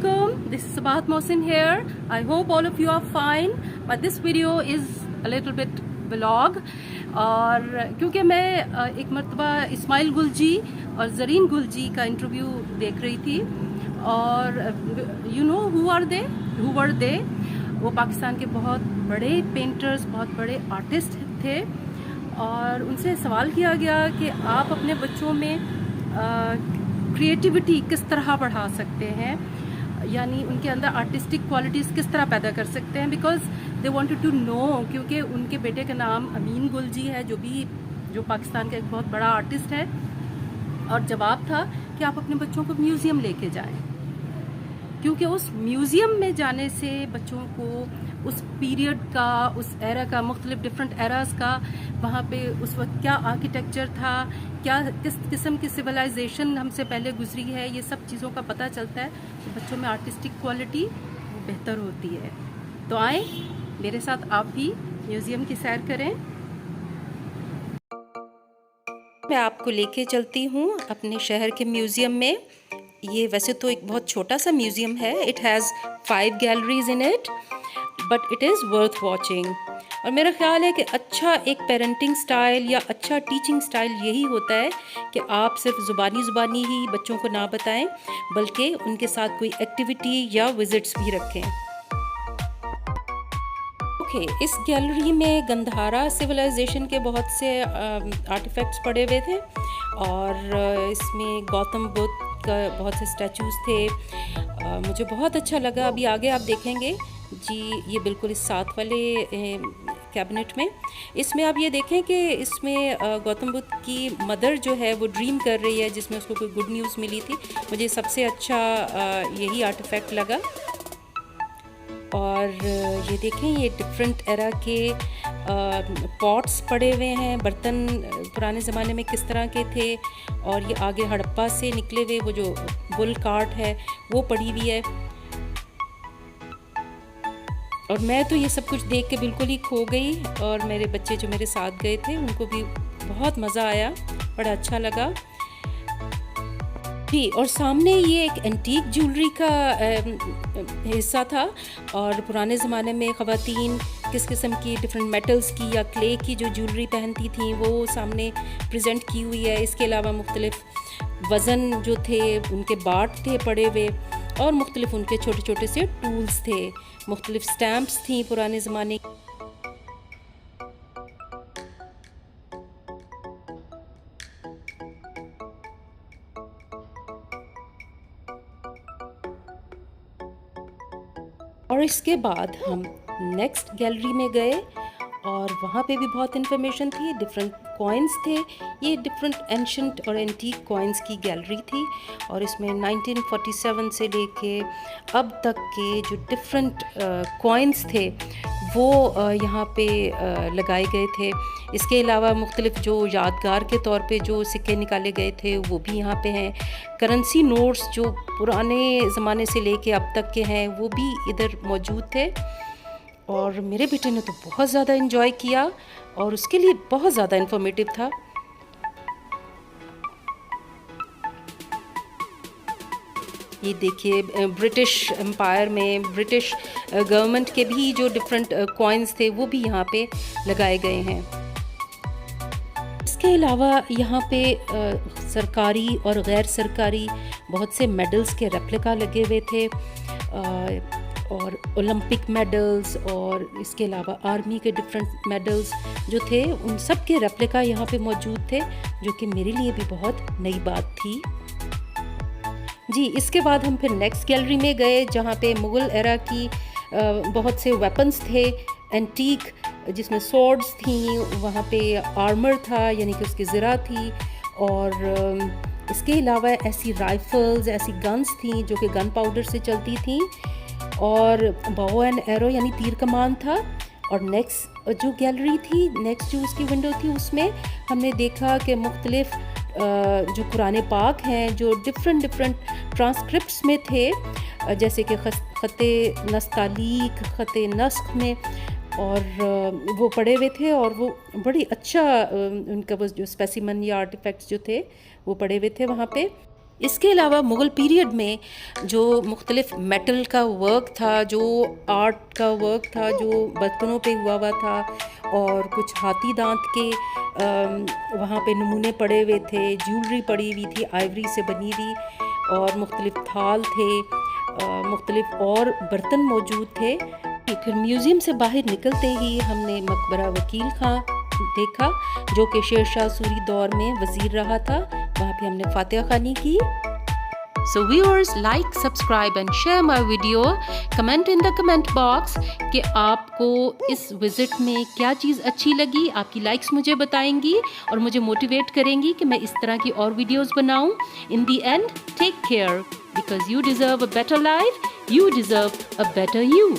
Assalamualaikum. This is Sabahat Mohsin here. I hope all of you are fine. But this video is a little bit vlog. और क्योंकि मैं एक मरतबा इस्माइल गुल जी और ज़रीन गुल जी का इंटरव्यू देख रही थी और यू नो हु वर दे वो पाकिस्तान के बहुत बड़े पेंटर्स, बहुत बड़े आर्टिस्ट थे और उनसे सवाल किया गया कि आप अपने बच्चों में क्रिएटिविटी किस तरह बढ़ा सकते हैं, यानी उनके अंदर आर्टिस्टिक क्वालिटीज़ किस तरह पैदा कर सकते हैं, because they wanted to know, क्योंकि उनके बेटे का नाम अमीन गुल जी है जो पाकिस्तान का एक बहुत बड़ा आर्टिस्ट है। और जवाब था कि आप अपने बच्चों को म्यूज़ियम लेके जाएं, क्योंकि उस म्यूज़ियम में जाने से बच्चों को उस पीरियड का, उस एरा का, मुख्तलिफ डिफरेंट एराज का, वहाँ पे उस वक्त क्या आर्किटेक्चर था, क्या किस किस्म की सिविलाइजेशन हमसे पहले गुजरी है, ये सब चीज़ों का पता चलता है। तो बच्चों में आर्टिस्टिक क्वालिटी वो बेहतर होती है। तो आए मेरे साथ आप भी म्यूज़ियम की सैर करें। मैं आपको लेके चलती हूँ अपने शहर के म्यूज़ियम में। ये वैसे तो एक बहुत छोटा सा म्यूज़ियम है, it has 5 galleries in it, but it is worth watching. और मेरा ख्याल है कि अच्छा एक पेरेंटिंग स्टाइल या अच्छा टीचिंग स्टाइल यही होता है कि आप सिर्फ ज़ुबानी ही बच्चों को ना बताएं, बल्कि उनके साथ कोई एक्टिविटी या विज़िट्स भी रखें। ओके, इस गैलरी में गंधारा सिविलाइजेशन के बहुत से आर्टिफैक्ट्स पड़े हुए थे और इसमें गौतम बुद्ध का बहुत से स्टैचूज़ थे। मुझे बहुत अच्छा लगा। अभी आगे आप देखेंगे जी, ये बिल्कुल इस साथ वाले कैबिनेट में, इसमें आप ये देखें कि इसमें गौतम बुद्ध की मदर जो है वो ड्रीम कर रही है, जिसमें उसको कोई गुड न्यूज़ मिली थी। मुझे सबसे अच्छा यही आर्टिफैक्ट लगा। और ये देखें, ये डिफरेंट एरा के पॉट्स पड़े हुए हैं, बर्तन पुराने ज़माने में किस तरह के थे। और ये आगे हड़प्पा से निकले हुए वो जो बुल कार्ट है वो पड़ी हुई है। और मैं तो ये सब कुछ देख के बिल्कुल ही खो गई, और मेरे बच्चे जो मेरे साथ गए थे उनको भी बहुत मज़ा आया, बड़ा अच्छा लगा जी। और सामने ये एक एंटीक ज्वेलरी का हिस्सा था, और पुराने ज़माने में ख़वातीन किस किस्म की डिफरेंट मेटल्स की या क्ले की जो ज्वेलरी पहनती थी वो सामने प्रेजेंट की हुई है। इसके अलावा मुख्तलिफ वज़न जो थे उनके बाट थे पड़े हुए, और मुख्तलिफ उनके छोटे छोटे से टूल्स थे, मुख्तलिफ स्टैम्प्स थी पुराने ज़माने। और इसके बाद हम नेक्स्ट गैलरी में गए और वहाँ पे भी बहुत इन्फॉर्मेशन थी, डिफरेंट कॉइन्स थे। ये डिफरेंट एंशंट और एंटीक कॉइन्स की गैलरी थी, और इसमें 1947 से लेके अब तक के जो डिफरेंट कॉइन्स थे वो यहाँ पे लगाए गए थे। इसके अलावा मुख्तलिफ जो यादगार के तौर पे जो सिक्के निकाले गए थे वो भी यहाँ पे हैं। करेंसी नोट्स जो पुराने ज़माने से लेके अब तक के हैं वो भी इधर मौजूद थे। और मेरे बेटे ने तो बहुत ज़्यादा इन्जॉय किया और उसके लिए बहुत ज़्यादा इन्फॉर्मेटिव था। ये देखिए, ब्रिटिश एम्पायर में ब्रिटिश गवर्नमेंट के भी जो डिफरेंट कॉइन्स थे वो भी यहाँ पे लगाए गए हैं। इसके अलावा यहाँ पे सरकारी और गैर सरकारी बहुत से मेडल्स के रेप्लिका लगे हुए थे, और ओलंपिक मेडल्स, और इसके अलावा आर्मी के डिफरेंट मेडल्स जो थे उन सब के रेप्लिका यहाँ पे मौजूद थे, जो कि मेरे लिए भी बहुत नई बात थी जी। इसके बाद हम फिर नेक्स्ट गैलरी में गए जहाँ पे मुग़ल एरा की बहुत से वेपन्स थे एंटीक, जिसमें स्वॉर्ड्स थी, वहाँ पे आर्मर था यानी कि उसकी ज़रा थी, और इसके अलावा ऐसी राइफ़ल्स, ऐसी गन्स थी जो कि गन पाउडर से चलती थी, और बो एंड एरो यानी तीर कमान था। और नेक्स्ट जो गैलरी थी, नेक्स्ट जो उसकी विंडो थी, उसमें हमने देखा कि मुख्तलिफ जो कुरान पाक हैं जो डिफरेंट ट्रांसक्रिप्ट्स में थे, जैसे कि ख़ते नस्तालीक, ख़ते नस्ख में, और वो पढ़े हुए थे, और वो बड़ी अच्छा उनका वो जो स्पेसिमन या आर्टिफैक्ट्स जो थे वो पढ़े हुए थे वहाँ पे। इसके अलावा मुग़ल पीरियड में जो मुख्तलिफ़ मेटल का वर्क था, जो आर्ट का वर्क था, जो बर्तनों पे हुआ था, और कुछ हाथी दांत के वहाँ पे नमूने पड़े हुए थे, ज्वेलरी पड़ी हुई थी आइवरी से बनी हुई, और मुख्तलिफ़ थाल थे, मुख्तलिफ़ और बर्तन मौजूद थे। फिर म्यूज़ियम से बाहर निकलते ही हमने मकबरा वकील खां देखा, जो कि शेर शाह सूरी दौर में वज़ीर रहा था। वहाँ पे हमने फातिहा खानी की। So viewers, like, subscribe and share my video. Comment in the comment box कि आपको इस विज़िट में क्या चीज़ अच्छी लगी। आपकी लाइक्स मुझे बताएंगी और मुझे मोटिवेट करेंगी कि मैं इस तरह की और वीडियोस बनाऊं। In the end, take care because you deserve a better life. You deserve a better you.